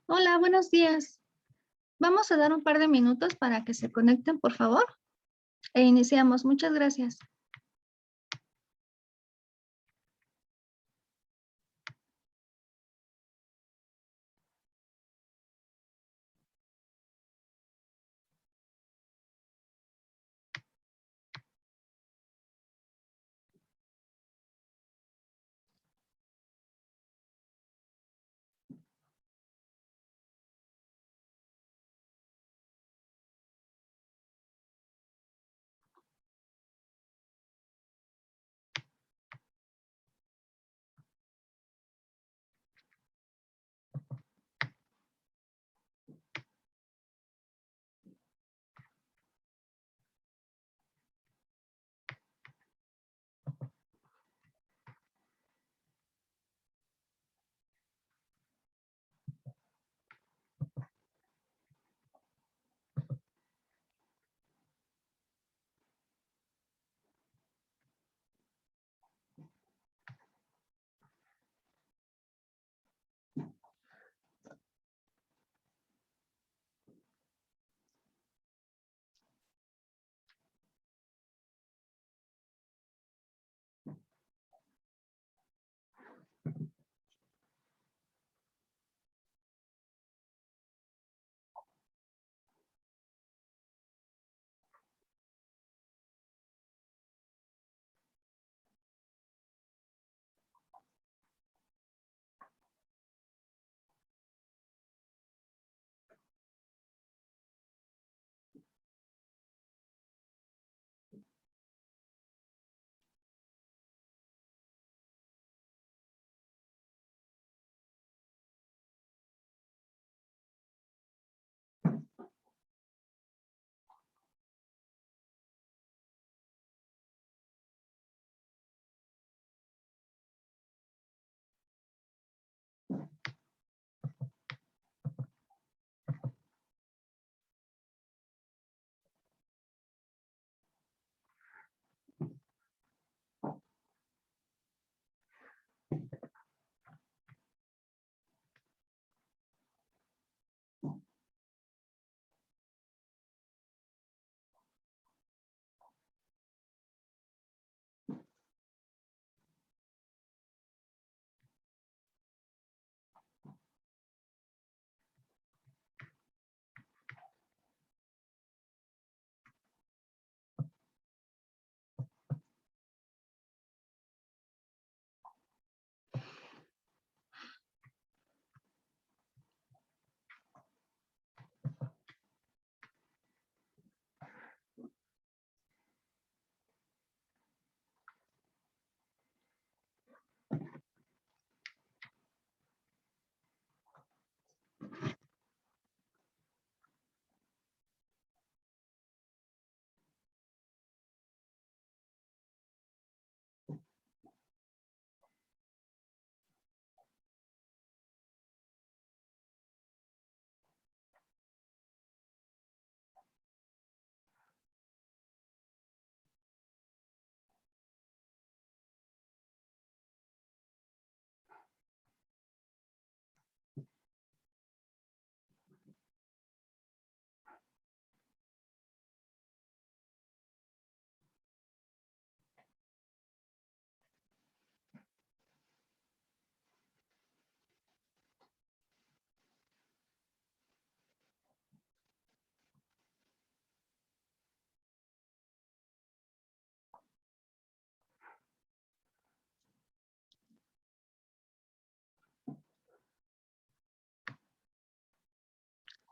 Hola, buenos días. Vamos a dar un par de minutos para que se conecten, por favor, e iniciamos. Muchas gracias.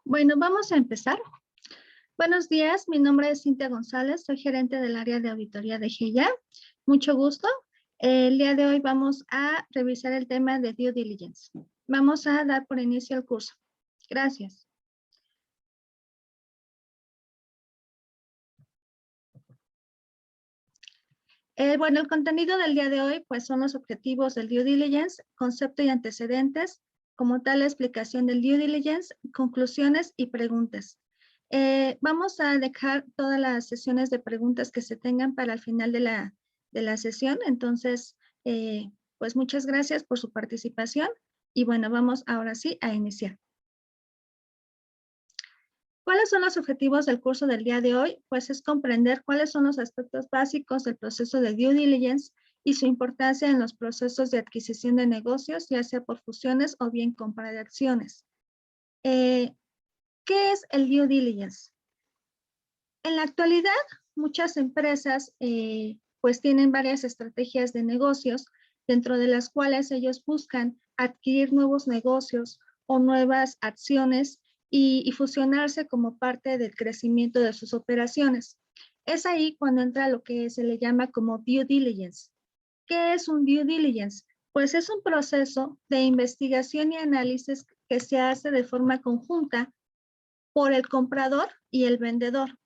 Bueno, vamos a empezar. Buenos días, mi nombre es Cintia González, soy gerente del área de auditoría de GEYA. Mucho gusto. El día de hoy vamos a revisar el tema de due diligence. Vamos a dar por inicio el curso. Gracias. Bueno, el contenido del día de hoy pues son los objetivos del due diligence, concepto y antecedentes, como tal la explicación del due diligence, conclusiones y preguntas. Vamos a dejar todas las sesiones de preguntas que se tengan para el final de la sesión. Entonces, pues muchas gracias por su participación y bueno, vamos ahora sí a iniciar. ¿Cuáles son los objetivos del curso del día de hoy? Pues es comprender cuáles son los aspectos básicos del proceso de due diligence y su importancia en los procesos de adquisición de negocios, ya sea por fusiones o bien compra de acciones. ¿Qué es el due diligence? En la actualidad, muchas empresas pues tienen varias estrategias de negocios, dentro de las cuales ellos buscan adquirir nuevos negocios o nuevas acciones y fusionarse como parte del crecimiento de sus operaciones. Es ahí cuando entra lo que se le llama como due diligence. ¿Qué es un due diligence? Pues es un proceso de investigación y análisis que se hace de forma conjunta por el comprador y el vendedor.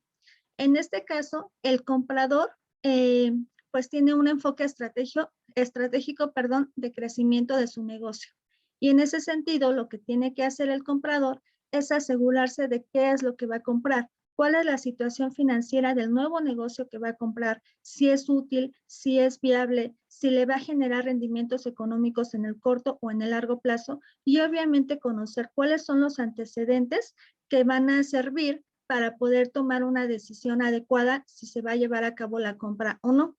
En este caso, el comprador pues tiene un enfoque estratégico, de crecimiento de su negocio. Y en ese sentido, lo que tiene que hacer el comprador es asegurarse de qué es lo que va a comprar, cuál es la situación financiera del nuevo negocio que va a comprar, si es útil, si es viable, si le va a generar rendimientos económicos en el corto o en el largo plazo, y obviamente conocer cuáles son los antecedentes que van a servir para poder tomar una decisión adecuada si se va a llevar a cabo la compra o no.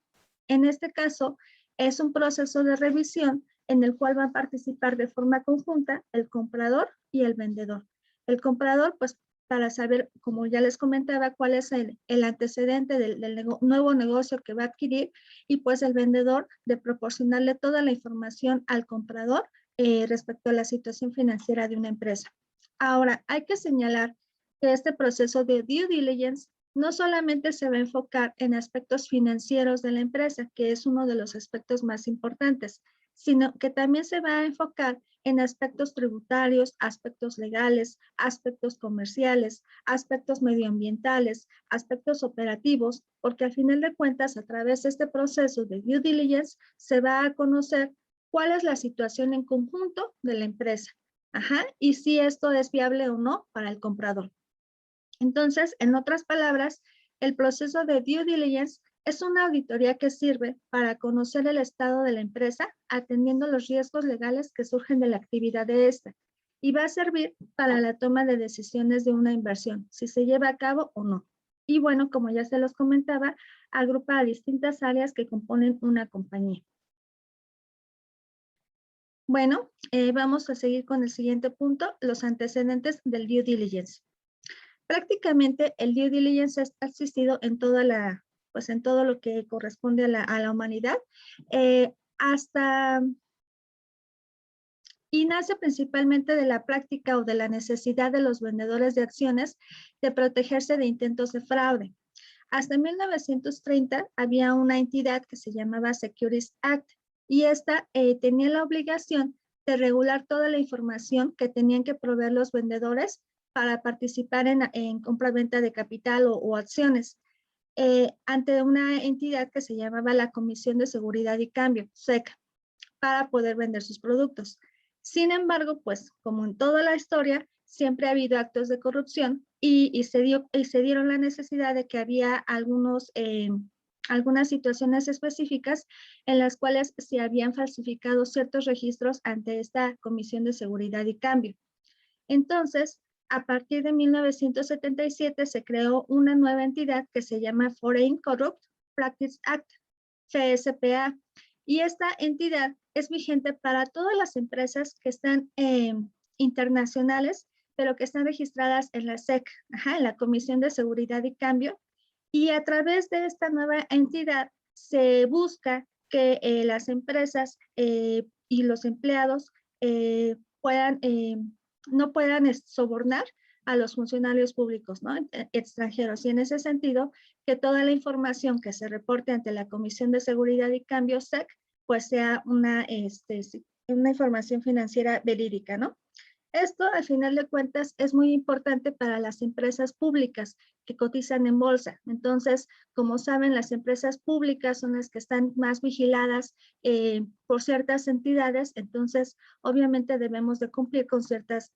En este caso, es un proceso de revisión en el cual van a participar de forma conjunta el comprador y el vendedor. El comprador, pues, para saber, como ya les comentaba, cuál es el antecedente del nuevo negocio que va a adquirir, y pues el vendedor de proporcionarle toda la información al comprador respecto a la situación financiera de una empresa. Ahora, hay que señalar que este proceso de due diligence no solamente se va a enfocar en aspectos financieros de la empresa, que es uno de los aspectos más importantes, sino que también se va a enfocar en aspectos tributarios, aspectos legales, aspectos comerciales, aspectos medioambientales, aspectos operativos, porque al final de cuentas, a través de este proceso de due diligence, se va a conocer cuál es la situación en conjunto de la empresa. Ajá, y si esto es viable o no para el comprador. Entonces, en otras palabras, el proceso de due diligence es una auditoría que sirve para conocer el estado de la empresa, atendiendo los riesgos legales que surgen de la actividad de esta, y va a servir para la toma de decisiones de una inversión, si se lleva a cabo o no. Y bueno, como ya se los comentaba, agrupa a distintas áreas que componen una compañía. Bueno, vamos a seguir con el siguiente punto, los antecedentes del due diligence. Prácticamente el due diligence ha existido en pues en todo lo que corresponde a la humanidad, y nace principalmente de la práctica o de la necesidad de los vendedores de acciones de protegerse de intentos de fraude. Hasta 1930 había una entidad que se llamaba Securities Act, y esta tenía la obligación de regular toda la información que tenían que proveer los vendedores para participar en compra-venta de capital o acciones, ante una entidad que se llamaba la Comisión de Seguridad y Cambio, SEC, para poder vender sus productos. Sin embargo, pues como en toda la historia, siempre ha habido actos de corrupción, y se dieron la necesidad de que había algunas situaciones específicas en las cuales se habían falsificado ciertos registros ante esta Comisión de Seguridad y Cambio. Entonces, a partir de 1977 se creó una nueva entidad que se llama Foreign Corrupt Practice Act, FSPA, y esta entidad es vigente para todas las empresas que están internacionales, pero que están registradas en la SEC, en la Comisión de Seguridad y Cambio, y a través de esta nueva entidad se busca que las empresas y los empleados puedan no puedan sobornar a los funcionarios públicos, ¿no? Extranjeros. Y en ese sentido, que toda la información que se reporte ante la Comisión de Seguridad y Cambio SEC, pues sea una información financiera verídica, ¿no? Esto, al final de cuentas, es muy importante para las empresas públicas que cotizan en bolsa. Entonces, como saben, las empresas públicas son las que están más vigiladas por ciertas entidades. Entonces, obviamente debemos de cumplir con ciertos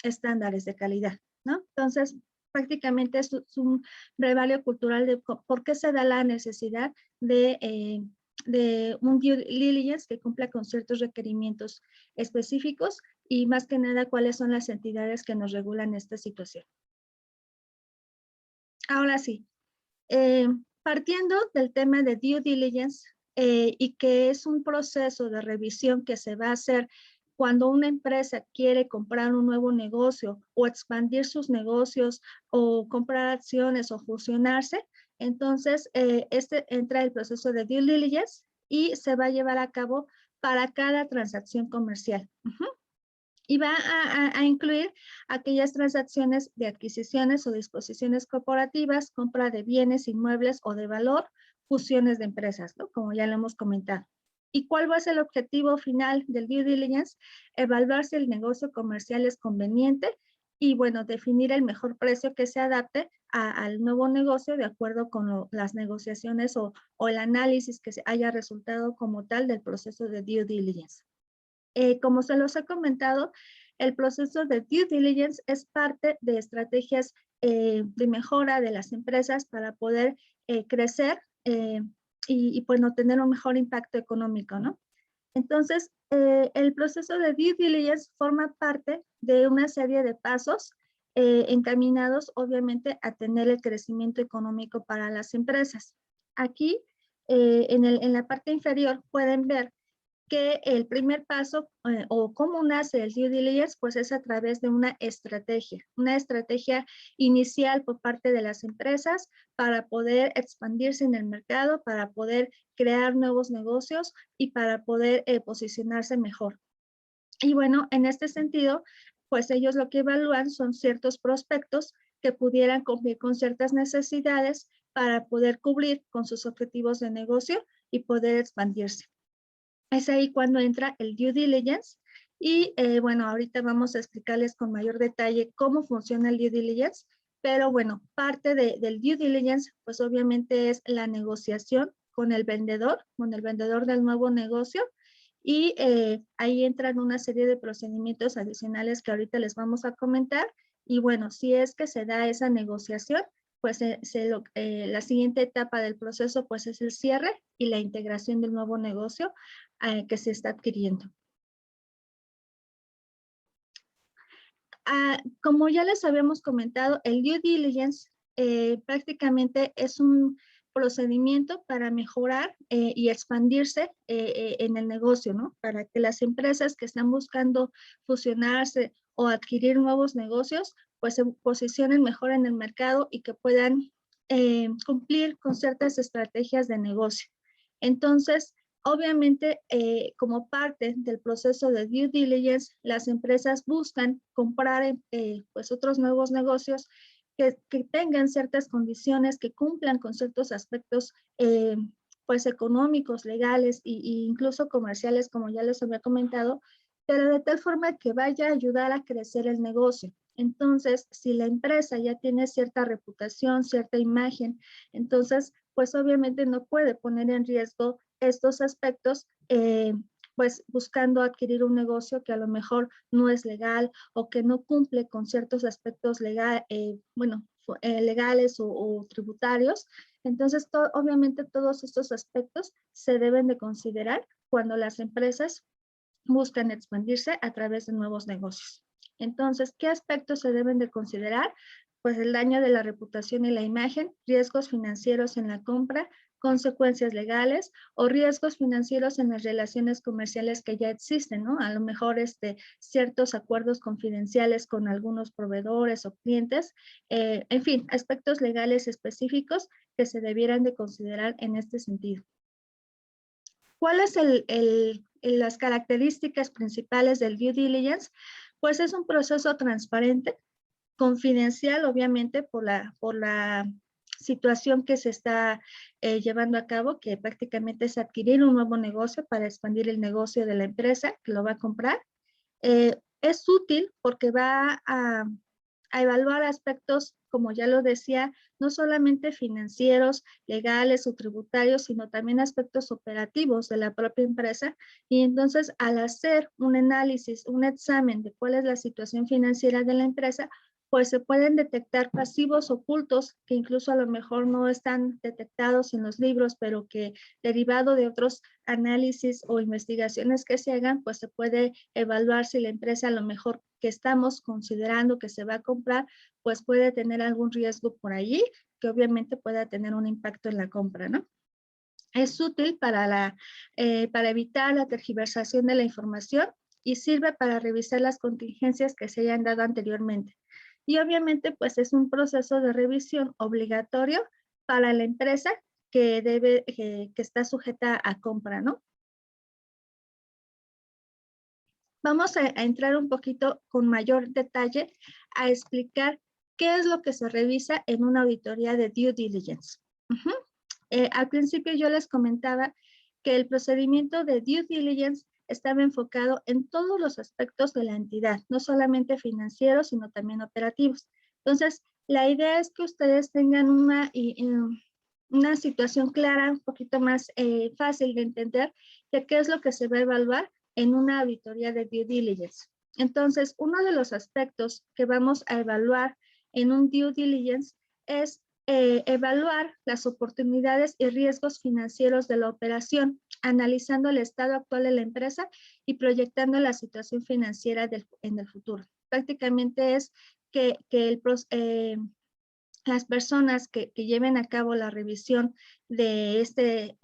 estándares de calidad, ¿no? Entonces, prácticamente es un brevario cultural de por qué se da la necesidad de un due diligence que cumpla con ciertos requerimientos específicos, y más que nada cuáles son las entidades que nos regulan esta situación. Ahora sí, partiendo del tema de due diligence y que es un proceso de revisión que se va a hacer cuando una empresa quiere comprar un nuevo negocio o expandir sus negocios o comprar acciones o fusionarse, entonces este entra el proceso de due diligence y se va a llevar a cabo para cada transacción comercial. Y va a incluir aquellas transacciones de adquisiciones o disposiciones corporativas, compra de bienes, inmuebles o de valor, fusiones de empresas, ¿no? Como ya lo hemos comentado. ¿Y cuál va a ser el objetivo final del due diligence? Evaluar si el negocio comercial es conveniente y, bueno, definir el mejor precio que se adapte al nuevo negocio de acuerdo con las negociaciones o el análisis que se haya resultado como tal del proceso de due diligence. Como se los he comentado, el proceso de due diligence es parte de estrategias de mejora de las empresas para poder crecer y pues no tener un mejor impacto económico, ¿no? Entonces, el proceso de due diligence forma parte de una serie de pasos encaminados, obviamente, a tener el crecimiento económico para las empresas. Aquí, en la parte inferior, pueden ver que el primer paso o cómo nace el due diligence, pues es a través de una estrategia inicial por parte de las empresas para poder expandirse en el mercado, para poder crear nuevos negocios y para poder posicionarse mejor. Y bueno, en este sentido, pues ellos lo que evalúan son ciertos prospectos que pudieran cumplir con ciertas necesidades para poder cubrir con sus objetivos de negocio y poder expandirse. Es ahí cuando entra el due diligence y bueno, ahorita vamos a explicarles con mayor detalle cómo funciona el due diligence, pero bueno, parte del due diligence pues obviamente es la negociación con el vendedor del nuevo negocio y ahí entran una serie de procedimientos adicionales que ahorita les vamos a comentar y bueno, si es que se da esa negociación, pues la siguiente etapa del proceso pues es el cierre y la integración del nuevo negocio que se está adquiriendo. Como ya les habíamos comentado, el due diligence prácticamente es un procedimiento para mejorar y expandirse en el negocio, ¿no? Para que las empresas que están buscando fusionarse o adquirir nuevos negocios, pues se posicionen mejor en el mercado y que puedan cumplir con ciertas estrategias de negocio. Entonces, obviamente, como parte del proceso de due diligence, las empresas buscan comprar pues otros nuevos negocios que tengan ciertas condiciones, que cumplan con ciertos aspectos pues económicos, legales e incluso comerciales, como ya les había comentado, pero de tal forma que vaya a ayudar a crecer el negocio. Entonces, si la empresa ya tiene cierta reputación, cierta imagen, entonces, pues obviamente no puede poner en riesgo estos aspectos, pues buscando adquirir un negocio que a lo mejor no es legal o que no cumple con ciertos aspectos legales o tributarios. Entonces, obviamente todos estos aspectos se deben de considerar cuando las empresas buscan expandirse a través de nuevos negocios. Entonces, ¿qué aspectos se deben de considerar? Pues el daño de la reputación y la imagen, riesgos financieros en la compra, consecuencias legales o riesgos financieros en las relaciones comerciales que ya existen, ¿no? A lo mejor ciertos acuerdos confidenciales con algunos proveedores o clientes, en fin, aspectos legales específicos que se debieran de considerar en este sentido. ¿Cuáles son las características principales del due diligence? Pues es un proceso transparente, confidencial, obviamente, por la situación que se está llevando a cabo, que prácticamente es adquirir un nuevo negocio para expandir el negocio de la empresa que lo va a comprar. Es útil porque va a evaluar aspectos, como ya lo decía, no solamente financieros, legales o tributarios, sino también aspectos operativos de la propia empresa. Y entonces, al hacer un análisis, un examen de cuál es la situación financiera de la empresa, pues se pueden detectar pasivos ocultos que incluso a lo mejor no están detectados en los libros, pero que derivado de otros análisis o investigaciones que se hagan, pues se puede evaluar si la empresa a lo mejor que estamos considerando que se va a comprar, pues puede tener algún riesgo por allí que obviamente pueda tener un impacto en la compra, ¿no? Es útil para evitar la tergiversación de la información y sirve para revisar las contingencias que se hayan dado anteriormente. Y obviamente, pues es un proceso de revisión obligatorio para la empresa que está sujeta a compra, ¿no? Vamos a entrar un poquito con mayor detalle a explicar qué es lo que se revisa en una auditoría de due diligence. Al principio yo les comentaba que el procedimiento de due diligence estaba enfocado en todos los aspectos de la entidad, no solamente financieros, sino también operativos. Entonces, la idea es que ustedes tengan una situación clara, un poquito más fácil de entender de qué es lo que se va a evaluar en una auditoría de due diligence. Entonces, uno de los aspectos que vamos a evaluar en un due diligence es evaluar las oportunidades y riesgos financieros de la operación, analizando el estado actual de la empresa y proyectando la situación financiera en el futuro. Prácticamente es que las personas que lleven a cabo la revisión de este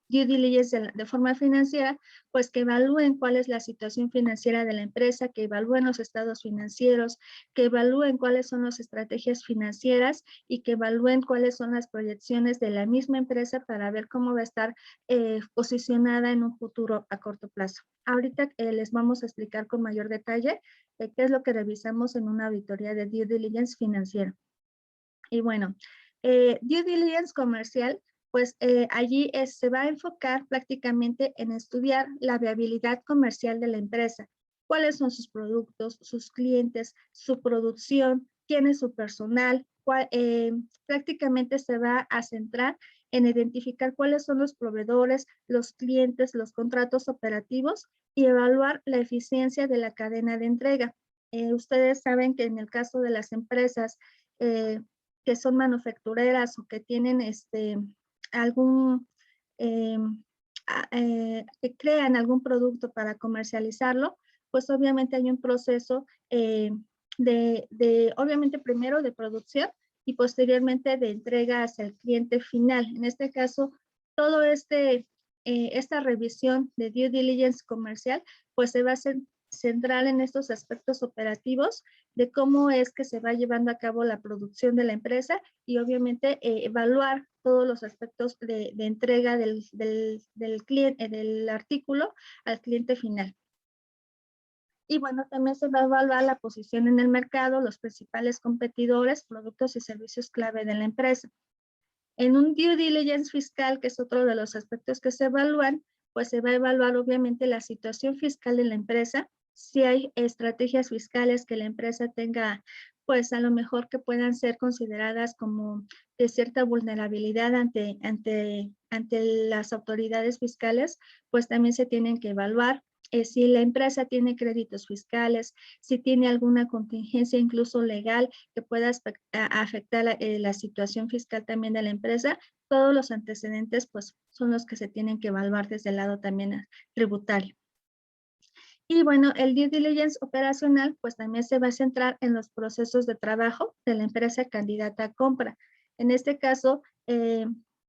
due diligence de forma financiera, pues que evalúen cuál es la situación financiera de la empresa, que evalúen los estados financieros, que evalúen cuáles son las estrategias financieras y que evalúen cuáles son las proyecciones de la misma empresa para ver cómo va a estar posicionada en un futuro a corto plazo. Ahorita les vamos a explicar con mayor detalle qué es lo que revisamos en una auditoría de due diligence financiera. Y bueno, due diligence comercial, pues allí se va a enfocar prácticamente en estudiar la viabilidad comercial de la empresa, cuáles son sus productos, sus clientes, su producción, quién es su personal, prácticamente se va a centrar en identificar cuáles son los proveedores, los clientes, los contratos operativos y evaluar la eficiencia de la cadena de entrega. Ustedes saben que en el caso de las empresas, que son manufactureras o que tienen algún, que crean algún producto para comercializarlo, pues obviamente hay un proceso obviamente primero de producción y posteriormente de entrega hacia el cliente final. En este caso, todo esta revisión de due diligence comercial, pues se va a centrar en estos aspectos operativos de cómo es que se va llevando a cabo la producción de la empresa y obviamente evaluar todos los aspectos de entrega del artículo al cliente final. Y bueno, también se va a evaluar la posición en el mercado, los principales competidores, productos y servicios clave de la empresa. En un due diligence fiscal, que es otro de los aspectos que se evalúan, pues se va a evaluar obviamente la situación fiscal de la empresa, si hay estrategias fiscales que la empresa tenga, pues a lo mejor que puedan ser consideradas como de cierta vulnerabilidad ante las autoridades fiscales, pues también se tienen que evaluar. Si la empresa tiene créditos fiscales, si tiene alguna contingencia incluso legal que pueda afectar la situación fiscal también de la empresa, todos los antecedentes pues son los que se tienen que evaluar desde el lado también tributario. Y bueno, el due diligence operacional pues también se va a centrar en los procesos de trabajo de la empresa candidata a compra. En este caso,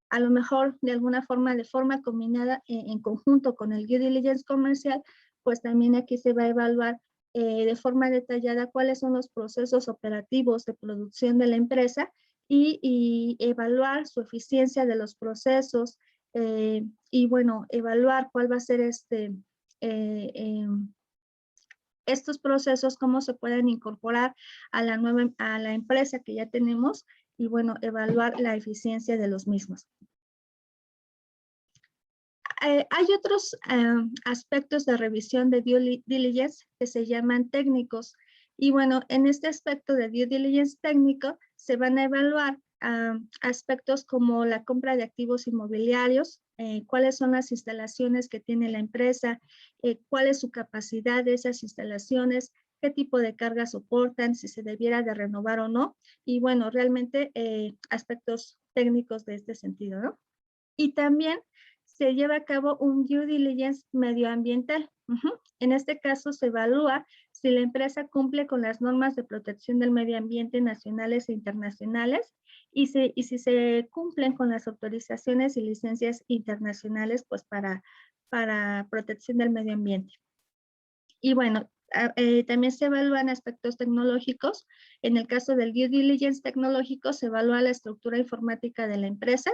a lo mejor de forma combinada en conjunto con el due diligence comercial, pues también aquí se va a evaluar de forma detallada cuáles son los procesos operativos de producción de la empresa y evaluar su eficiencia de los procesos y bueno, evaluar cuál va a ser estos procesos, cómo se pueden incorporar a la empresa que ya tenemos y bueno, evaluar la eficiencia de los mismos. Hay otros aspectos de revisión de due diligence que se llaman técnicos. Y bueno, en este aspecto de due diligence técnico se van a evaluar aspectos como la compra de activos inmobiliarios, cuáles son las instalaciones que tiene la empresa, cuál es su capacidad de esas instalaciones, qué tipo de cargas soportan, si se debiera de renovar o no. Y bueno, realmente aspectos técnicos de este sentido, ¿no? Y también se lleva a cabo un due diligence medioambiental. En este caso se evalúa si la empresa cumple con las normas de protección del medio ambiente nacionales e internacionales y si se cumplen con las autorizaciones y licencias internacionales pues para protección del medio ambiente. Y bueno, también se evalúan aspectos tecnológicos. En el caso del due diligence tecnológico se evalúa la estructura informática de la empresa.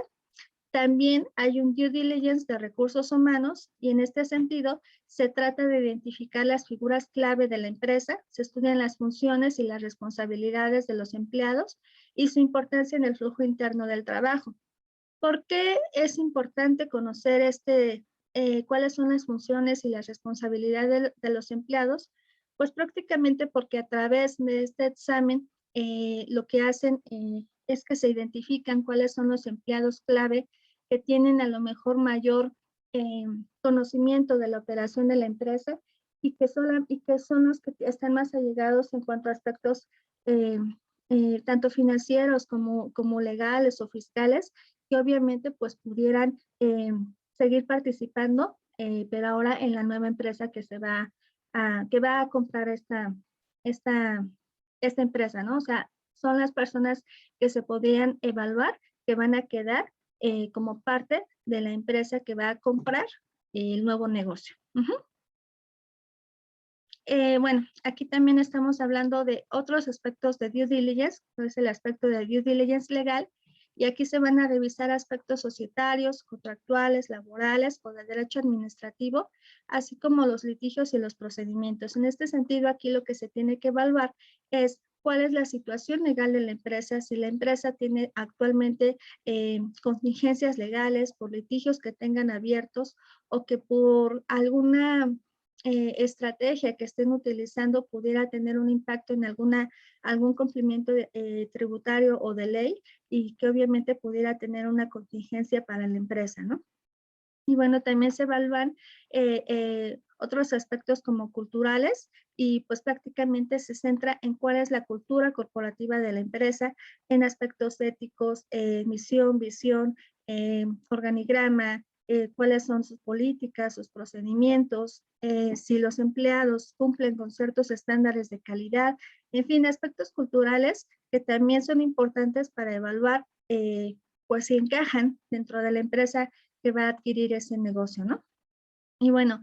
También hay un due diligence de recursos humanos y en este sentido se trata de identificar las figuras clave de la empresa, se estudian las funciones y las responsabilidades de los empleados y su importancia en el flujo interno del trabajo. ¿Por qué es importante conocer cuáles son las funciones y las responsabilidades de los empleados? Pues prácticamente porque a través de este examen lo que hacen es que se identifican cuáles son los empleados clave que tienen a lo mejor mayor conocimiento de la operación de la empresa y que son los que están más allegados en cuanto a aspectos tanto financieros como legales o fiscales, que obviamente pues pudieran seguir participando, pero ahora en la nueva empresa que va a comprar esta empresa, ¿no? O sea, son las personas que se podrían evaluar, que van a quedar como parte de la empresa que va a comprar el nuevo negocio. Bueno, aquí también estamos hablando de otros aspectos de due diligence, que es el aspecto de due diligence legal, y aquí se van a revisar aspectos societarios, contractuales, laborales o de derecho administrativo, así como los litigios y los procedimientos. En este sentido, aquí lo que se tiene que evaluar es cuál es la situación legal de la empresa, si la empresa tiene actualmente contingencias legales por litigios que tengan abiertos o que por alguna estrategia que estén utilizando pudiera tener un impacto en algún cumplimiento tributario o de ley y que obviamente pudiera tener una contingencia para la empresa, ¿no? Y bueno, también se evalúan otros aspectos como culturales y pues prácticamente se centra en cuál es la cultura corporativa de la empresa en aspectos éticos, misión, visión, organigrama, cuáles son sus políticas, sus procedimientos, si los empleados cumplen con ciertos estándares de calidad, en fin, aspectos culturales que también son importantes para evaluar pues si encajan dentro de la empresa que va a adquirir ese negocio, ¿no? Y bueno,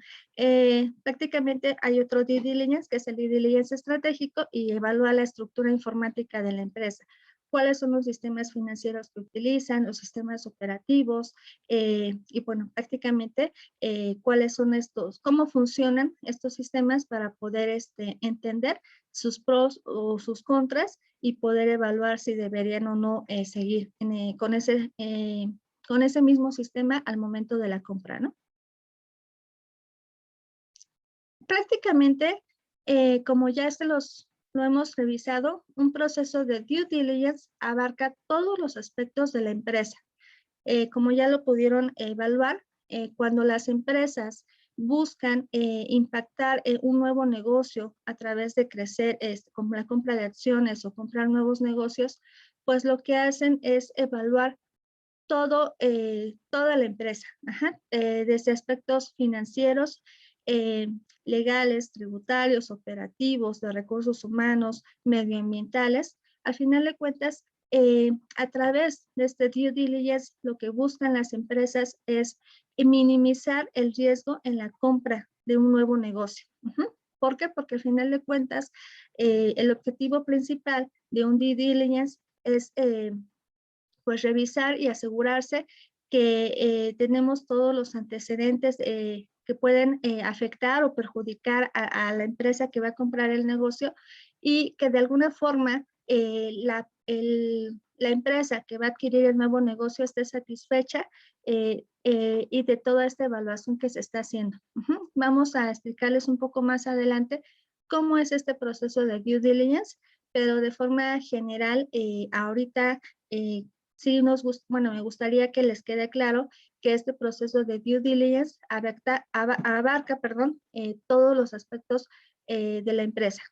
prácticamente hay otro due diligence, que es el due diligence estratégico, y evalúa la estructura informática de la empresa. Cuáles son los sistemas financieros que utilizan, los sistemas operativos, y bueno, prácticamente cuáles son cómo funcionan estos sistemas para poder entender sus pros o sus contras y poder evaluar si deberían o no seguir con ese mismo sistema al momento de la compra, ¿no? Prácticamente, como ya lo hemos revisado, un proceso de due diligence abarca todos los aspectos de la empresa. Como ya lo pudieron evaluar, cuando las empresas buscan impactar un nuevo negocio a través de crecer, como la compra de acciones o comprar nuevos negocios, pues lo que hacen es evaluar toda la empresa, desde aspectos financieros, eh, legales, tributarios, operativos, de recursos humanos, medioambientales. Al final de cuentas, a través de este due diligence, lo que buscan las empresas es minimizar el riesgo en la compra de un nuevo negocio. ¿Por qué? Porque al final de cuentas, el objetivo principal de un due diligence es pues revisar y asegurarse que tenemos todos los antecedentes que pueden afectar o perjudicar a la empresa que va a comprar el negocio y que de alguna forma la empresa que va a adquirir el nuevo negocio esté satisfecha y de toda esta evaluación que se está haciendo. Vamos a explicarles un poco más adelante cómo es este proceso de due diligence, pero de forma general, ahorita sí me gustaría que les quede claro que este proceso de due diligence abarca todos los aspectos de la empresa.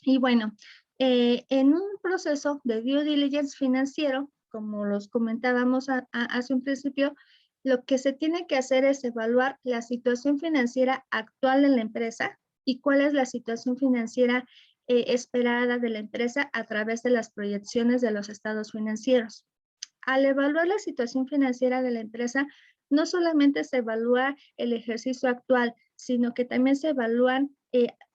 Y bueno, en un proceso de due diligence financiero, como los comentábamos hace un principio, lo que se tiene que hacer es evaluar la situación financiera actual de la empresa, y cuál es la situación financiera esperada de la empresa a través de las proyecciones de los estados financieros. Al evaluar la situación financiera de la empresa, no solamente se evalúa el ejercicio actual, sino que también se evalúan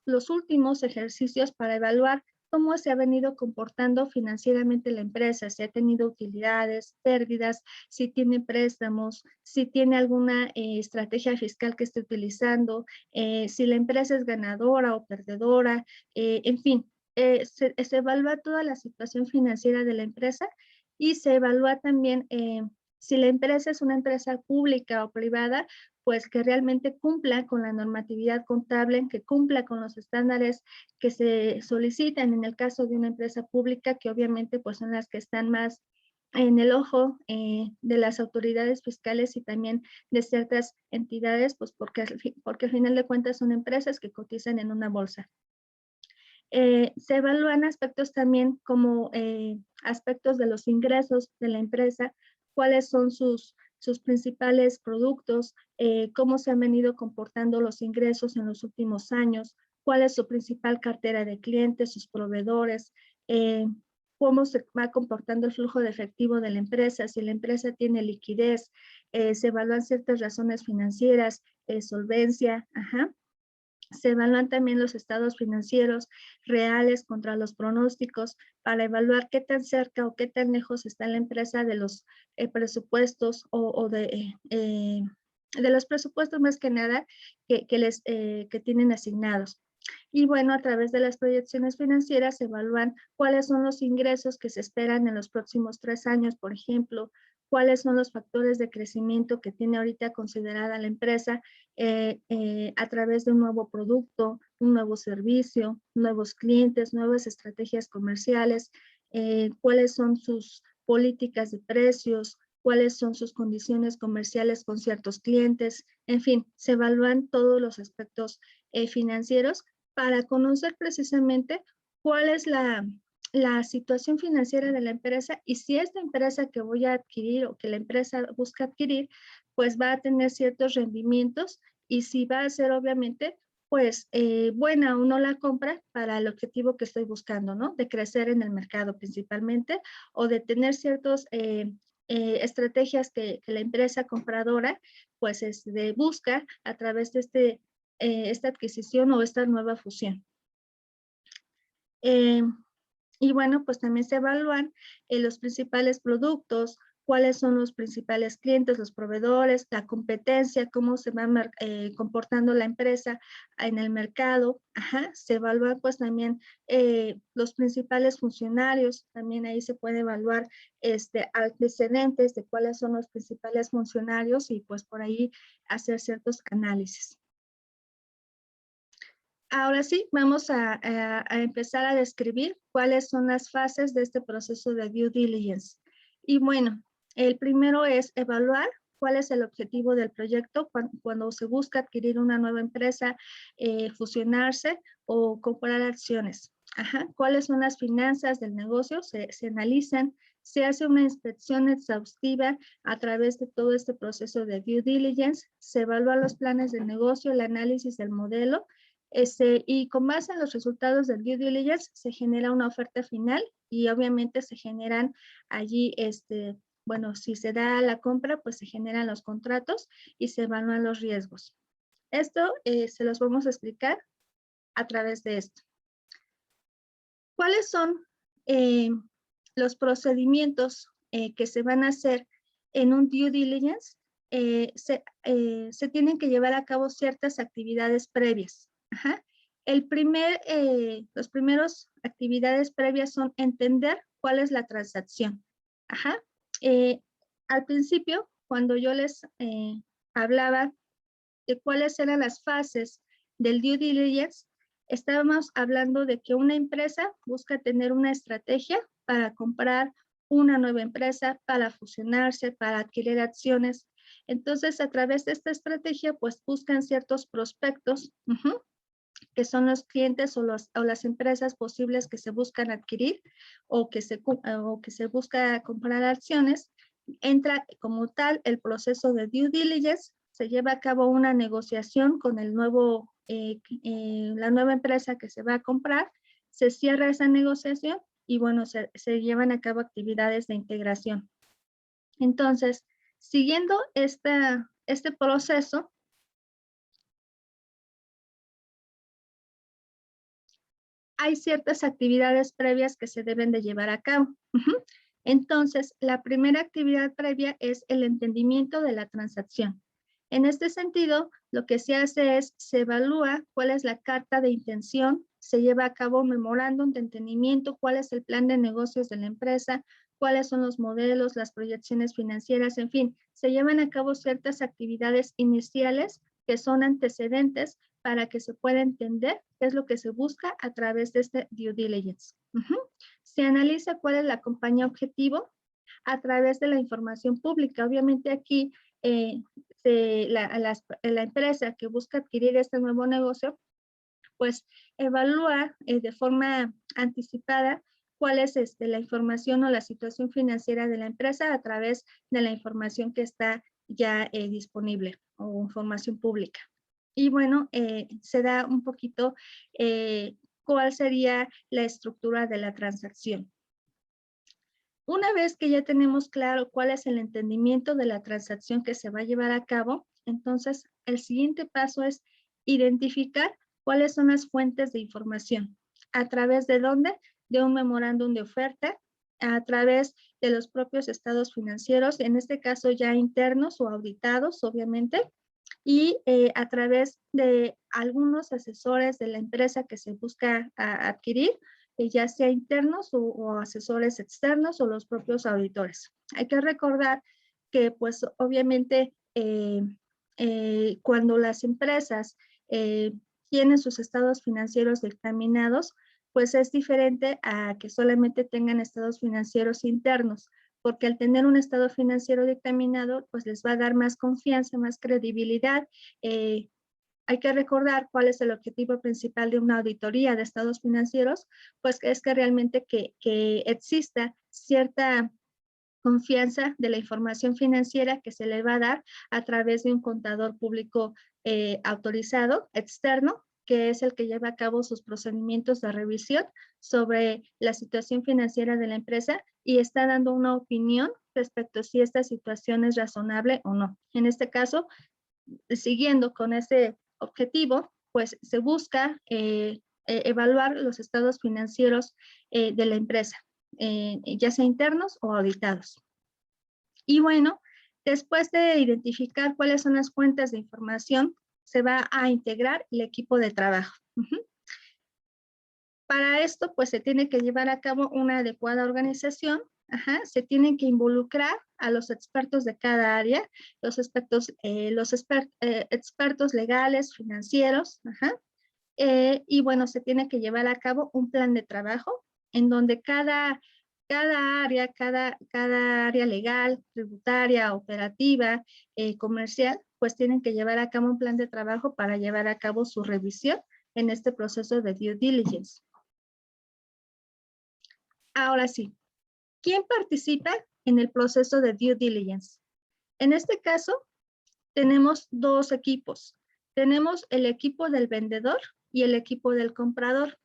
los últimos ejercicios para evaluar cómo se ha venido comportando financieramente la empresa, si ha tenido utilidades, pérdidas, si tiene préstamos, si tiene alguna estrategia fiscal que esté utilizando, si la empresa es ganadora o perdedora, en fin, se evalúa toda la situación financiera de la empresa y se evalúa también si la empresa es una empresa pública o privada, pues que realmente cumpla con la normatividad contable, que cumpla con los estándares que se solicitan en el caso de una empresa pública, que obviamente pues son las que están más en el ojo de las autoridades fiscales y también de ciertas entidades, pues porque al final de cuentas son empresas que cotizan en una bolsa. Se evalúan aspectos también como aspectos de los ingresos de la empresa, cuáles son sus principales productos, cómo se han venido comportando los ingresos en los últimos años, cuál es su principal cartera de clientes, sus proveedores, cómo se va comportando el flujo de efectivo de la empresa, si la empresa tiene liquidez, se evalúan ciertas razones financieras, solvencia, Se evalúan también los estados financieros reales contra los pronósticos para evaluar qué tan cerca o qué tan lejos está la empresa de los presupuestos o de los presupuestos más que nada que tienen asignados. Y bueno, a través de las proyecciones financieras se evalúan cuáles son los ingresos que se esperan en los próximos 3 años, por ejemplo, cuáles son los factores de crecimiento que tiene ahorita considerada la empresa a través de un nuevo producto, un nuevo servicio, nuevos clientes, nuevas estrategias comerciales, cuáles son sus políticas de precios, cuáles son sus condiciones comerciales con ciertos clientes, en fin, se evalúan todos los aspectos financieros para conocer precisamente cuál es la situación financiera de la empresa y si esta empresa que voy a adquirir o que la empresa busca adquirir, pues va a tener ciertos rendimientos y si va a ser obviamente pues buena o no la compra para el objetivo que estoy buscando, ¿no? De crecer en el mercado principalmente o de tener ciertos estrategias que la empresa compradora pues busca a través de esta adquisición o esta nueva fusión. Y bueno, pues también se evalúan los principales productos, cuáles son los principales clientes, los proveedores, la competencia, cómo se va comportando la empresa en el mercado. Se evalúan pues también los principales funcionarios, también ahí se puede evaluar antecedentes de cuáles son los principales funcionarios y pues por ahí hacer ciertos análisis. Ahora sí, vamos a empezar a describir cuáles son las fases de este proceso de due diligence. Y bueno, el primero es evaluar cuál es el objetivo del proyecto cuando se busca adquirir una nueva empresa, fusionarse o comprar acciones. ¿Cuáles son las finanzas del negocio? Se analizan, se hace una inspección exhaustiva a través de todo este proceso de due diligence, se evalúan los planes de negocio, el análisis del modelo, y con base en los resultados del due diligence se genera una oferta final y obviamente se generan allí, bueno, si se da la compra, pues se generan los contratos y se evalúan los riesgos. Esto se los vamos a explicar a través de esto. ¿Cuáles son los procedimientos que se van a hacer en un due diligence? Se tienen que llevar a cabo ciertas actividades previas. Los primeros actividades previas son entender cuál es la transacción. Al principio, cuando yo les hablaba de cuáles eran las fases del due diligence, estábamos hablando de que una empresa busca tener una estrategia para comprar una nueva empresa, para fusionarse, para adquirir acciones. Entonces, a través de esta estrategia, pues buscan ciertos prospectos, que son los clientes o las empresas posibles que se buscan adquirir o que se busca comprar acciones. Entra como tal el proceso de due diligence, se lleva a cabo una negociación con el nuevo, la nueva empresa que se va a comprar, se cierra esa negociación y bueno, se llevan a cabo actividades de integración. Entonces, siguiendo este proceso, hay ciertas actividades previas que se deben de llevar a cabo. Entonces, la primera actividad previa es el entendimiento de la transacción. En este sentido, lo que se hace es, se evalúa cuál es la carta de intención, se lleva a cabo un memorándum de entendimiento, cuál es el plan de negocios de la empresa, cuáles son los modelos, las proyecciones financieras, en fin, se llevan a cabo ciertas actividades iniciales que son antecedentes para que se pueda entender qué es lo que se busca a través de este due diligence. Se analiza cuál es la compañía objetivo a través de la información pública. Obviamente aquí la empresa que busca adquirir este nuevo negocio, pues evalúa de forma anticipada cuál es la información o la situación financiera de la empresa a través de la información que está ya disponible o información pública. Y bueno, se da un poquito cuál sería la estructura de la transacción. Una vez que ya tenemos claro cuál es el entendimiento de la transacción que se va a llevar a cabo, entonces el siguiente paso es identificar cuáles son las fuentes de información. ¿A través de dónde? De un memorándum de oferta, a través de los propios estados financieros, en este caso ya internos o auditados, obviamente, y a través de algunos asesores de la empresa que se busca adquirir, ya sea internos o asesores externos o los propios auditores. Hay que recordar que pues obviamente cuando las empresas tienen sus estados financieros dictaminados, pues es diferente a que solamente tengan estados financieros internos, porque al tener un estado financiero dictaminado, pues les va a dar más confianza, más credibilidad. Hay que recordar cuál es el objetivo principal de una auditoría de estados financieros, pues es que realmente que exista cierta confianza de la información financiera que se le va a dar a través de un contador público autorizado, externo, que es el que lleva a cabo sus procedimientos de revisión sobre la situación financiera de la empresa y está dando una opinión respecto a si esta situación es razonable o no. En este caso, siguiendo con ese objetivo, pues se busca evaluar los estados financieros de la empresa, ya sea internos o auditados. Y bueno, después de identificar cuáles son las fuentes de información, se va a integrar el equipo de trabajo. Para esto, pues se tiene que llevar a cabo una adecuada organización. Se tienen que involucrar a los expertos de cada área, los expertos legales, financieros, y bueno, se tiene que llevar a cabo un plan de trabajo en donde cada área legal, tributaria, operativa, comercial, pues tienen que llevar a cabo un plan de trabajo para llevar a cabo su revisión en este proceso de due diligence. Ahora sí, ¿quién participa en el proceso de due diligence? En este caso, tenemos dos equipos. Tenemos el equipo del vendedor y el equipo del comprador.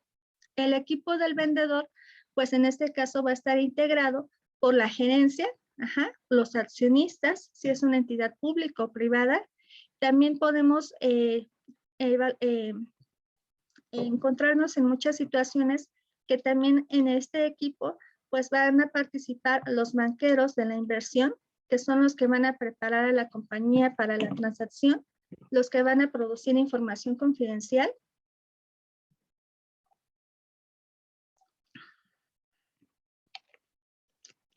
El equipo del vendedor, pues en este caso va a estar integrado por la gerencia, los accionistas, si es una entidad pública o privada. También podemos encontrarnos en muchas situaciones que también en este equipo pues van a participar los banqueros de la inversión, que son los que van a preparar a la compañía para la transacción, los que van a producir información confidencial,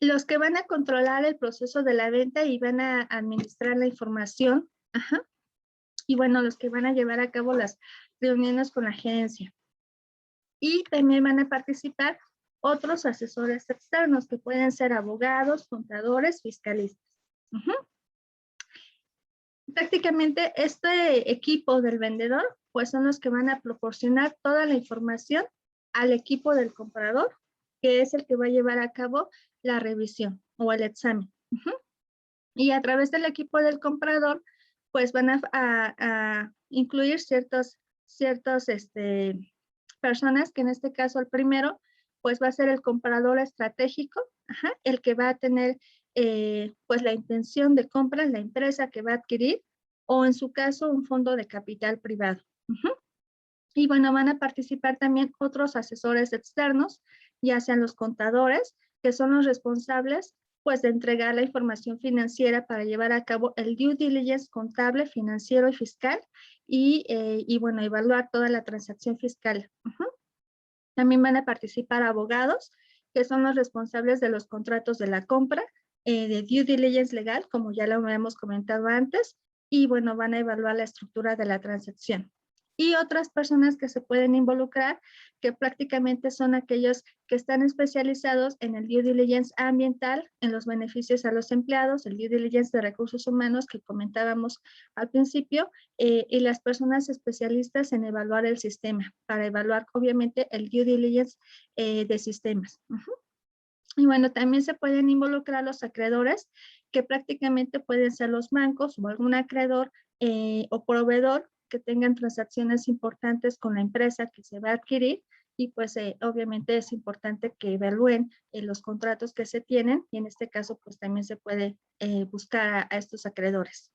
los que van a controlar el proceso de la venta y van a administrar la información, y bueno, los que van a llevar a cabo las reuniones con la gerencia. Y también van a participar otros asesores externos que pueden ser abogados, contadores, fiscalistas. Prácticamente este equipo del vendedor pues son los que van a proporcionar toda la información al equipo del comprador, que es el que va a llevar a cabo la revisión o el examen. Y a través del equipo del comprador pues van a incluir ciertas personas, que en este caso el primero, pues va a ser el comprador estratégico, el que va a tener pues la intención de compra, la empresa que va a adquirir, o en su caso un fondo de capital privado. Y bueno, van a participar también otros asesores externos, ya sean los contadores, que son los responsables pues de entregar la información financiera para llevar a cabo el due diligence contable, financiero y fiscal, y bueno, evaluar toda la transacción fiscal. También van a participar abogados, que son los responsables de los contratos de la compra, de due diligence legal, como ya lo habíamos comentado antes, y bueno, van a evaluar la estructura de la transacción. Y otras personas que se pueden involucrar, que prácticamente son aquellos que están especializados en el due diligence ambiental, en los beneficios a los empleados, el due diligence de recursos humanos que comentábamos al principio, y las personas especialistas en evaluar el sistema, para evaluar obviamente el due diligence de sistemas. Y bueno, también se pueden involucrar los acreedores, que prácticamente pueden ser los bancos o algún acreedor o proveedor que tengan transacciones importantes con la empresa que se va a adquirir, y pues obviamente es importante que evalúen los contratos que se tienen, y en este caso pues también se puede buscar a estos acreedores.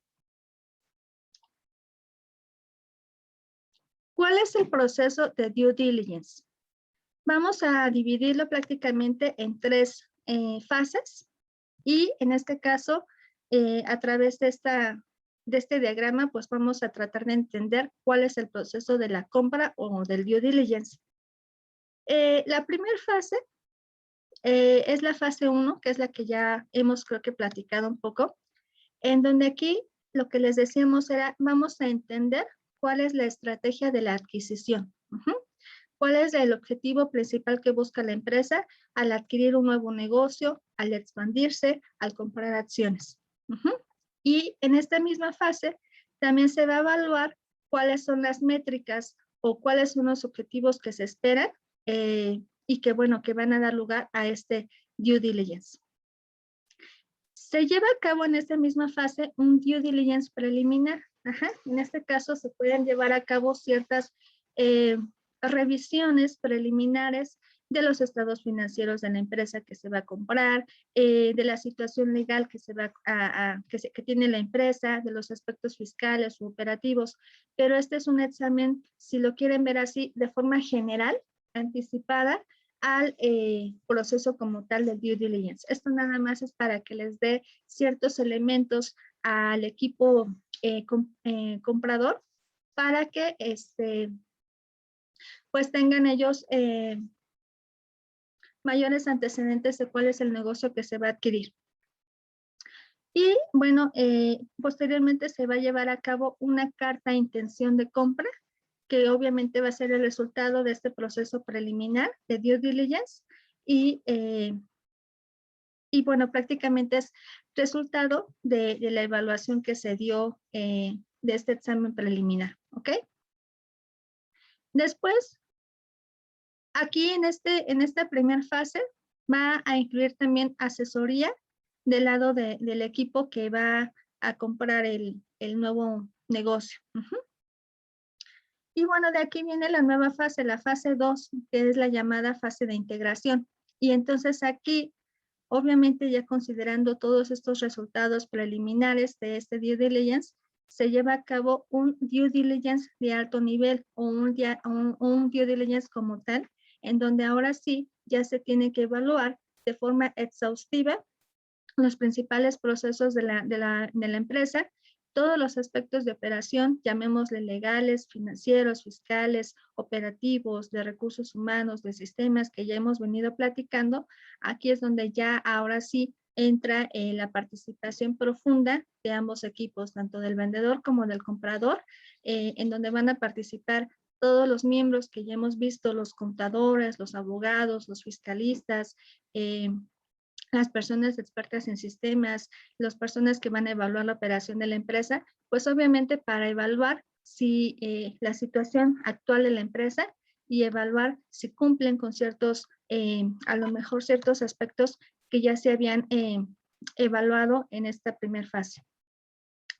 ¿Cuál es el proceso de due diligence? Vamos a dividirlo prácticamente en tres fases, y en este caso, a través de este diagrama, pues vamos a tratar de entender cuál es el proceso de la compra o del due diligence. La primera fase es la fase 1, que es la que ya hemos creo que platicado un poco, en donde aquí lo que les decíamos era, vamos a entender cuál es la estrategia de la adquisición. ¿Cuál es el objetivo principal que busca la empresa al adquirir un nuevo negocio, al expandirse, al comprar acciones? Y en esta misma fase también se va a evaluar cuáles son las métricas o cuáles son los objetivos que se esperan y que, bueno, que van a dar lugar a este due diligence. Se lleva a cabo en esta misma fase un due diligence preliminar. En este caso se pueden llevar a cabo ciertas revisiones preliminares de los estados financieros de la empresa que se va a comprar, de la situación legal que, que tiene la empresa, de los aspectos fiscales u operativos. Pero este es un examen, si lo quieren ver así, de forma general, anticipada, al proceso como tal del due diligence. Esto nada más es para que les dé ciertos elementos al equipo comprador, para que pues tengan ellos mayores antecedentes de cuál es el negocio que se va a adquirir. Y bueno, posteriormente se va a llevar a cabo una carta de intención de compra, que obviamente va a ser el resultado de este proceso preliminar de due diligence, y bueno, prácticamente es resultado de la evaluación que se dio de este examen preliminar, ¿ok? Después, aquí en esta primera fase va a incluir también asesoría del lado del equipo que va a comprar el nuevo negocio. Y bueno, de aquí viene la nueva fase, la fase 2, que es la llamada fase de integración. Y entonces aquí, obviamente ya considerando todos estos resultados preliminares de este due diligence, se lleva a cabo un due diligence de alto nivel o un due diligence como tal, en donde ahora sí ya se tiene que evaluar de forma exhaustiva los principales procesos de la empresa, todos los aspectos de operación, llamémosle legales, financieros, fiscales, operativos, de recursos humanos, de sistemas que ya hemos venido platicando. Aquí es donde ya ahora sí entra la participación profunda de ambos equipos, tanto del vendedor como del comprador, en donde van a participar todos los miembros que ya hemos visto, los contadores, los abogados, los fiscalistas, las personas expertas en sistemas, las personas que van a evaluar la operación de la empresa, pues obviamente para evaluar si la situación actual de la empresa, y evaluar si cumplen con ciertos, a lo mejor ciertos aspectos que ya se habían evaluado en esta primera fase.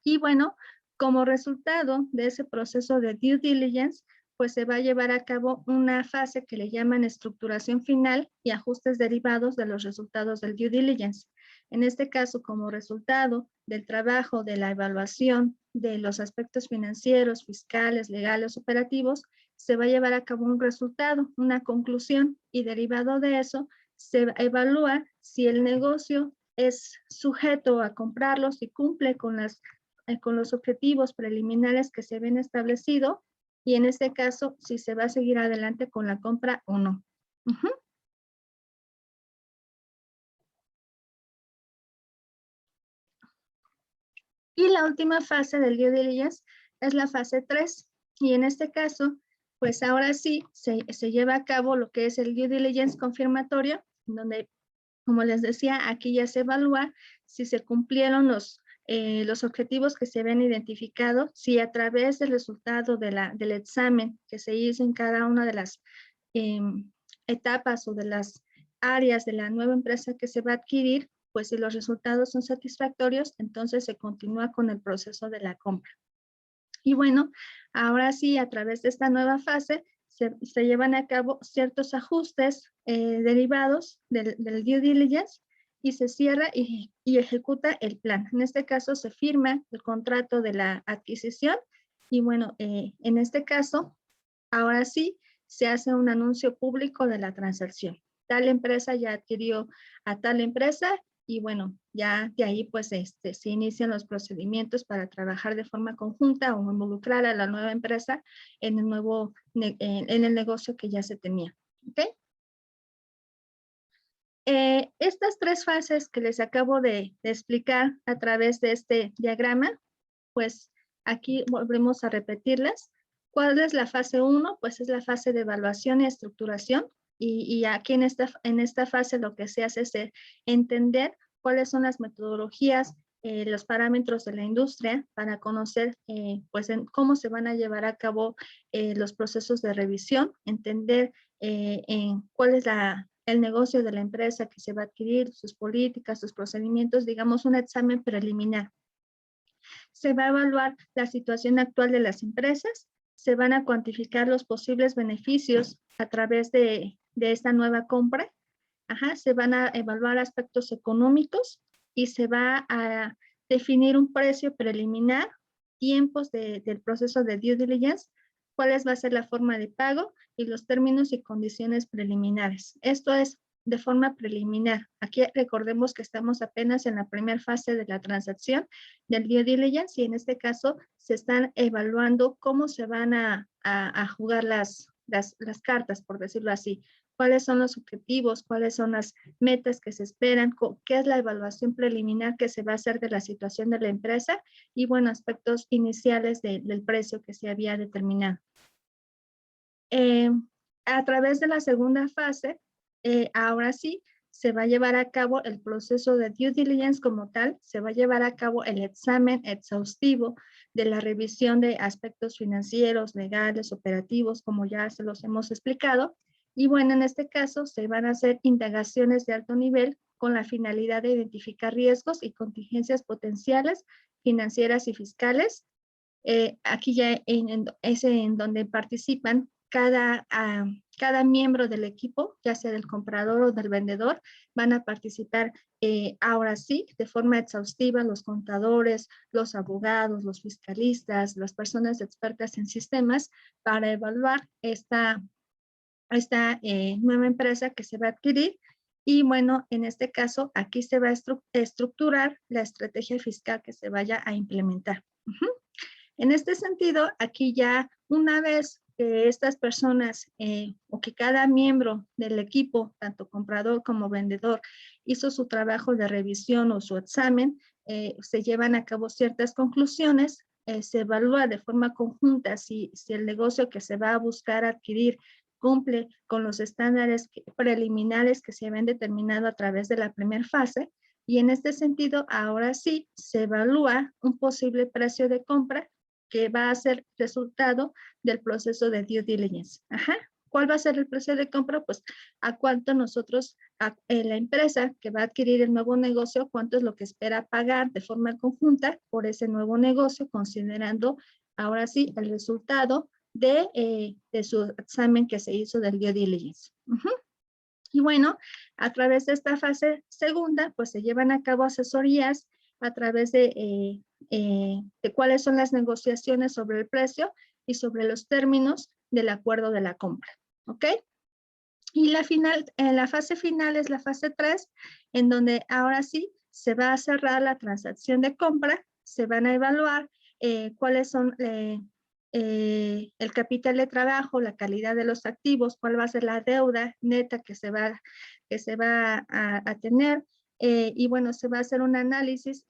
Y bueno, Como resultado de ese proceso de due diligence, pues se va a llevar a cabo una fase que le llaman estructuración final y ajustes derivados de los resultados del due diligence. En este caso, como resultado del trabajo de la evaluación de los aspectos financieros, fiscales, legales, operativos, se va a llevar a cabo un resultado, una conclusión, y derivado de eso se evalúa si el negocio es sujeto a comprarlos y cumple con los objetivos preliminares que se ven establecido, y en este caso, si se va a seguir adelante con la compra o no. Y la última fase del due diligence es la fase 3. Y en este caso, pues ahora sí se lleva a cabo lo que es el due diligence confirmatorio, donde, como les decía, aquí ya se evalúa si se cumplieron los objetivos que se habían identificado, si a través del resultado del examen que se hizo en cada una de las etapas o de las áreas de la nueva empresa que se va a adquirir, pues si los resultados son satisfactorios, entonces se continúa con el proceso de la compra. Y bueno, ahora sí, a través de esta nueva fase, se llevan a cabo ciertos ajustes derivados del due diligence, y se cierra y ejecuta el plan. En este caso se firma el contrato de la adquisición y bueno, en este caso, ahora sí, se hace un anuncio público de la transacción. Tal empresa ya adquirió a tal empresa y bueno, ya de ahí pues se inician los procedimientos para trabajar de forma conjunta o involucrar a la nueva empresa en el negocio que ya se tenía. ¿Ok? Estas tres fases que les acabo de explicar a través de este diagrama, pues aquí volvemos a repetirlas. ¿Cuál es la fase 1? Pues es la fase de evaluación y estructuración. Y aquí en esta fase lo que se hace es entender cuáles son las metodologías, los parámetros de la industria para conocer pues cómo se van a llevar a cabo los procesos de revisión, entender cuál es el negocio de la empresa que se va a adquirir, sus políticas, sus procedimientos, digamos un examen preliminar. Se va a evaluar la situación actual de las empresas, se van a cuantificar los posibles beneficios a través de esta nueva compra, se van a evaluar aspectos económicos y se va a definir un precio preliminar, tiempos del proceso de due diligence, cuál va a ser la forma de pago y los términos y condiciones preliminares. Esto es de forma preliminar. Aquí recordemos que estamos apenas en la primera fase de la transacción del due diligence y en este caso se están evaluando cómo se van a jugar las cartas, por decirlo así. Cuáles son los objetivos, cuáles son las metas que se esperan, qué es la evaluación preliminar que se va a hacer de la situación de la empresa y, bueno, aspectos iniciales del precio que se había determinado. A través de la segunda fase, ahora sí, se va a llevar a cabo el proceso de due diligence como tal, se va a llevar a cabo el examen exhaustivo de la revisión de aspectos financieros, legales, operativos, como ya se los hemos explicado. Y bueno, en este caso se van a hacer indagaciones de alto nivel con la finalidad de identificar riesgos y contingencias potenciales financieras y fiscales. Aquí ya es en donde participan cada miembro del equipo, ya sea del comprador o del vendedor, van a participar ahora sí, de forma exhaustiva, los contadores, los abogados, los fiscalistas, las personas expertas en sistemas, para evaluar esta nueva empresa que se va a adquirir. Y bueno, en este caso, aquí se va a estructurar la estrategia fiscal que se vaya a implementar. En este sentido, aquí ya una vez que estas personas o que cada miembro del equipo, tanto comprador como vendedor, hizo su trabajo de revisión o su examen, se llevan a cabo ciertas conclusiones, se evalúa de forma conjunta si el negocio que se va a buscar adquirir cumple con los estándares preliminares que se habían determinado a través de la primera fase. Y en este sentido, ahora sí, se evalúa un posible precio de compra que va a ser resultado del proceso de due diligence. ¿Cuál va a ser el precio de compra? Pues a cuánto nosotros, la empresa que va a adquirir el nuevo negocio, cuánto es lo que espera pagar de forma conjunta por ese nuevo negocio, considerando ahora sí el resultado de su examen que se hizo del due diligence. Y bueno, a través de esta fase segunda, pues se llevan a cabo asesorías a través de cuáles son las negociaciones sobre el precio y sobre los términos del acuerdo de la compra. ¿Ok? Y la fase final es la fase 3, en donde ahora sí se va a cerrar la transacción de compra, se van a evaluar cuáles son el capital de trabajo, la calidad de los activos, cuál va a ser la deuda neta que se va a tener, y bueno, se va a hacer un análisis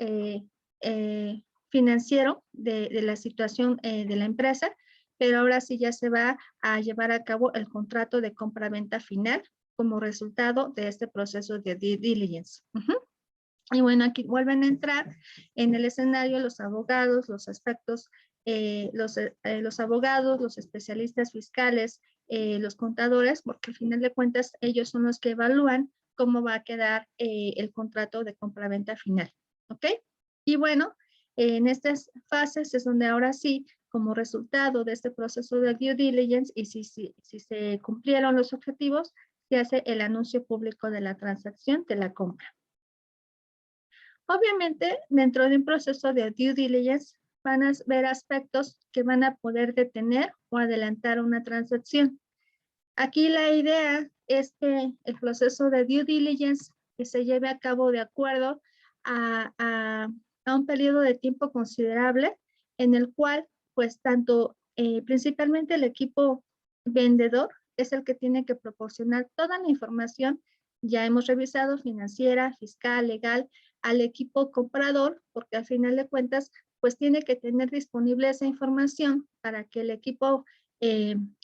financiero de la situación de la empresa, pero ahora sí ya se va a llevar a cabo el contrato de compra-venta final como resultado de este proceso de due diligence. Y bueno, aquí vuelven a entrar en el escenario los abogados, los aspectos, los abogados, los especialistas fiscales, los contadores, porque al final de cuentas ellos son los que evalúan cómo va a quedar el contrato de compra-venta final. ¿Ok? Y bueno, en estas fases es donde ahora sí, como resultado de este proceso de due diligence y si se cumplieron los objetivos, se hace el anuncio público de la transacción de la compra. Obviamente, dentro de un proceso de due diligence, van a ver aspectos que van a poder detener o adelantar una transacción. Aquí la idea es que el proceso de due diligence que se lleve a cabo de acuerdo a un periodo de tiempo considerable en el cual, pues, principalmente el equipo vendedor es el que tiene que proporcionar toda la información, ya hemos revisado, financiera, fiscal, legal, al equipo comprador, porque al final de cuentas, pues tiene que tener disponible esa información para que el equipo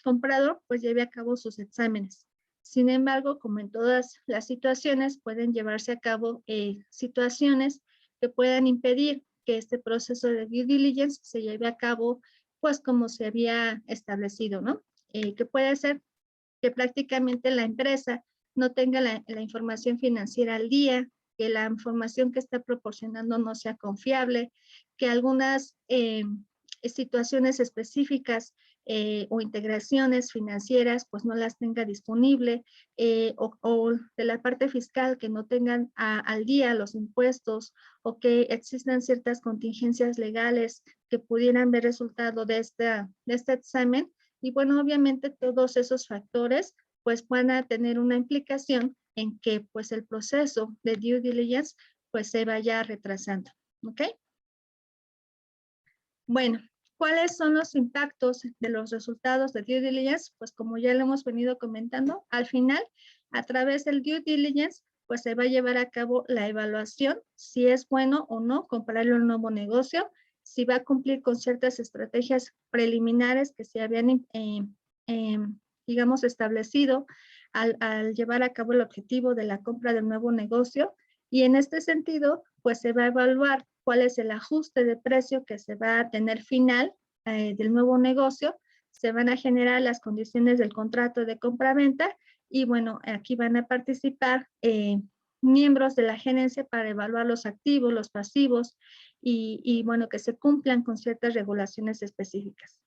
comprador pues lleve a cabo sus exámenes. Sin embargo, como en todas las situaciones, pueden llevarse a cabo situaciones que puedan impedir que este proceso de due diligence se lleve a cabo pues como se había establecido, ¿no? Que puede ser que prácticamente la empresa no tenga la información financiera al día, que la información que está proporcionando no sea confiable, que algunas situaciones específicas o integraciones financieras pues no las tenga disponible, o de la parte fiscal que no tengan al día los impuestos, o que existan ciertas contingencias legales que pudieran ver resultado de este examen. Y bueno, obviamente todos esos factores pues van a tener una implicación en que pues el proceso de due diligence pues se vaya retrasando. ¿Ok? Bueno, ¿cuáles son los impactos de los resultados de due diligence? Pues como ya lo hemos venido comentando, al final, a través del due diligence, pues se va a llevar a cabo la evaluación, si es bueno o no comprarle un nuevo negocio, si va a cumplir con ciertas estrategias preliminares que se habían, digamos, establecido al llevar a cabo el objetivo de la compra del nuevo negocio. Y en este sentido, pues se va a evaluar cuál es el ajuste de precio que se va a tener final del nuevo negocio, se van a generar las condiciones del contrato de compra-venta y bueno, aquí van a participar miembros de la gerencia para evaluar los activos, los pasivos y bueno, que se cumplan con ciertas regulaciones específicas.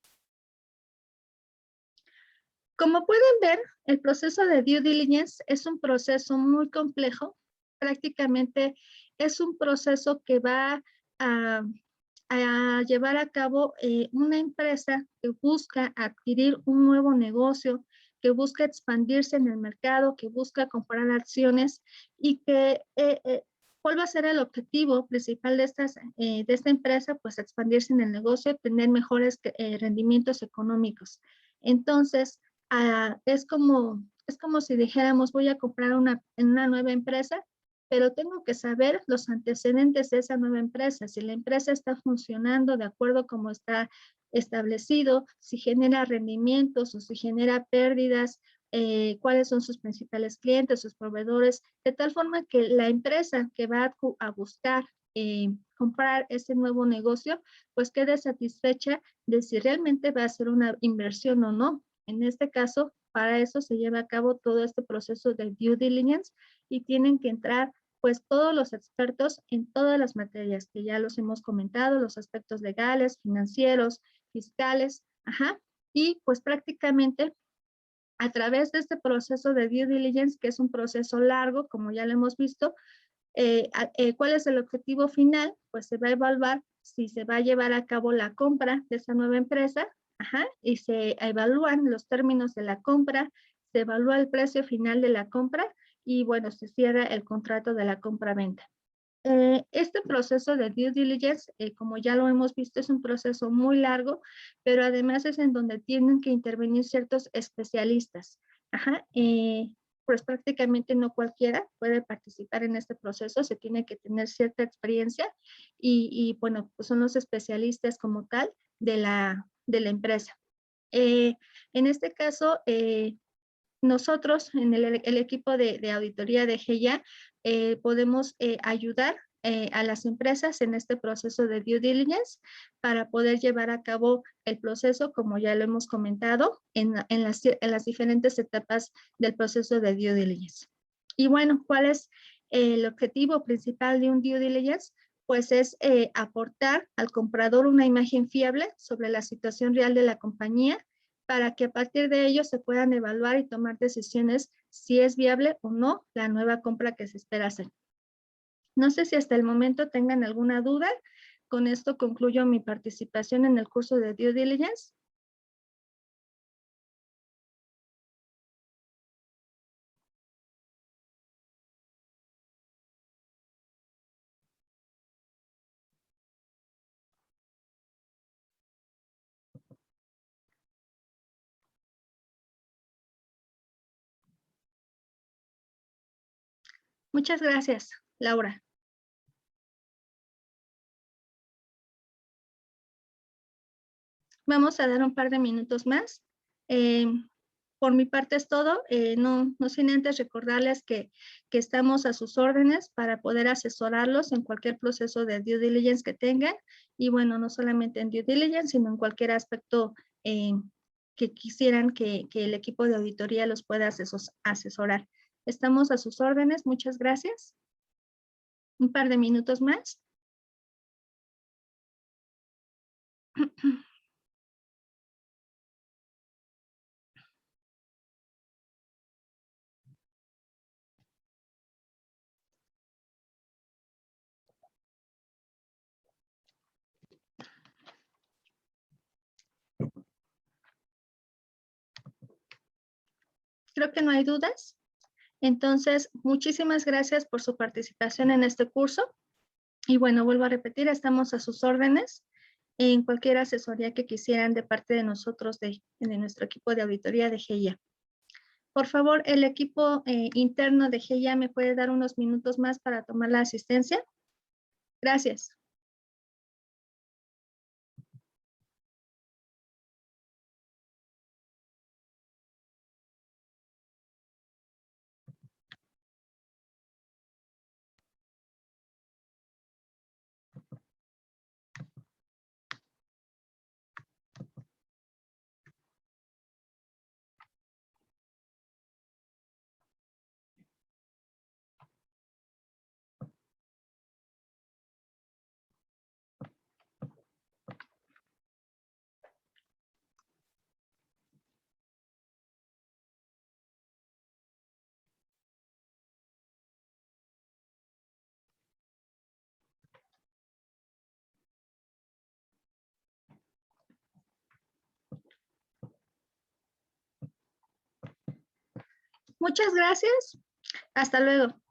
Como pueden ver, el proceso de due diligence es un proceso muy complejo. Prácticamente es un proceso que va a llevar a cabo una empresa que busca adquirir un nuevo negocio, que busca expandirse en el mercado, que busca comprar acciones y que ¿cuál va a ser el objetivo principal de esta empresa? Pues expandirse en el negocio, tener mejores rendimientos económicos. Entonces, es como si dijéramos, voy a comprar en una nueva empresa, pero tengo que saber los antecedentes de esa nueva empresa, si la empresa está funcionando de acuerdo como está establecido, si genera rendimientos o si genera pérdidas, cuáles son sus principales clientes, sus proveedores, de tal forma que la empresa que va a buscar comprar ese nuevo negocio, pues quede satisfecha de si realmente va a ser una inversión o no. En este caso, para eso se lleva a cabo todo este proceso de due diligence y tienen que entrar pues todos los expertos en todas las materias que ya los hemos comentado, los aspectos legales, financieros, fiscales, ajá, y pues prácticamente a través de este proceso de due diligence, que es un proceso largo, como ya lo hemos visto, ¿cuál es el objetivo final? Pues se va a evaluar si se va a llevar a cabo la compra de esa nueva empresa, ajá, y se evalúan los términos de la compra, se evalúa el precio final de la compra y bueno, se cierra el contrato de la compra-venta. Este proceso de due diligence, como ya lo hemos visto, es un proceso muy largo, pero además es en donde tienen que intervenir ciertos especialistas. Ajá, pues prácticamente no cualquiera puede participar en este proceso, se tiene que tener cierta experiencia y bueno, pues son los especialistas como tal de la empresa. En este caso, nosotros en el equipo de auditoría de GEIA podemos ayudar a las empresas en este proceso de due diligence para poder llevar a cabo el proceso, como ya lo hemos comentado, en las diferentes etapas del proceso de due diligence. Y bueno, ¿cuál es el objetivo principal de un due diligence? Pues es aportar al comprador una imagen fiable sobre la situación real de la compañía para que a partir de ello se puedan evaluar y tomar decisiones si es viable o no la nueva compra que se espera hacer. No sé si hasta el momento tengan alguna duda. Con esto concluyo mi participación en el curso de Due Diligence. Muchas gracias, Laura. Vamos a dar un par de minutos más. Por mi parte es todo. No sin antes recordarles que estamos a sus órdenes para poder asesorarlos en cualquier proceso de due diligence que tengan. Y bueno, no solamente en due diligence, sino en cualquier aspecto que quisieran que el equipo de auditoría los pueda asesorar. Estamos a sus órdenes. Muchas gracias. Un par de minutos más. Creo que no hay dudas. Entonces, muchísimas gracias por su participación en este curso. Y bueno, vuelvo a repetir, estamos a sus órdenes en cualquier asesoría que quisieran de parte de nosotros, de nuestro equipo de auditoría de GEIA. Por favor, el equipo interno de GEIA me puede dar unos minutos más para tomar la asistencia. Gracias. Muchas gracias. Hasta luego.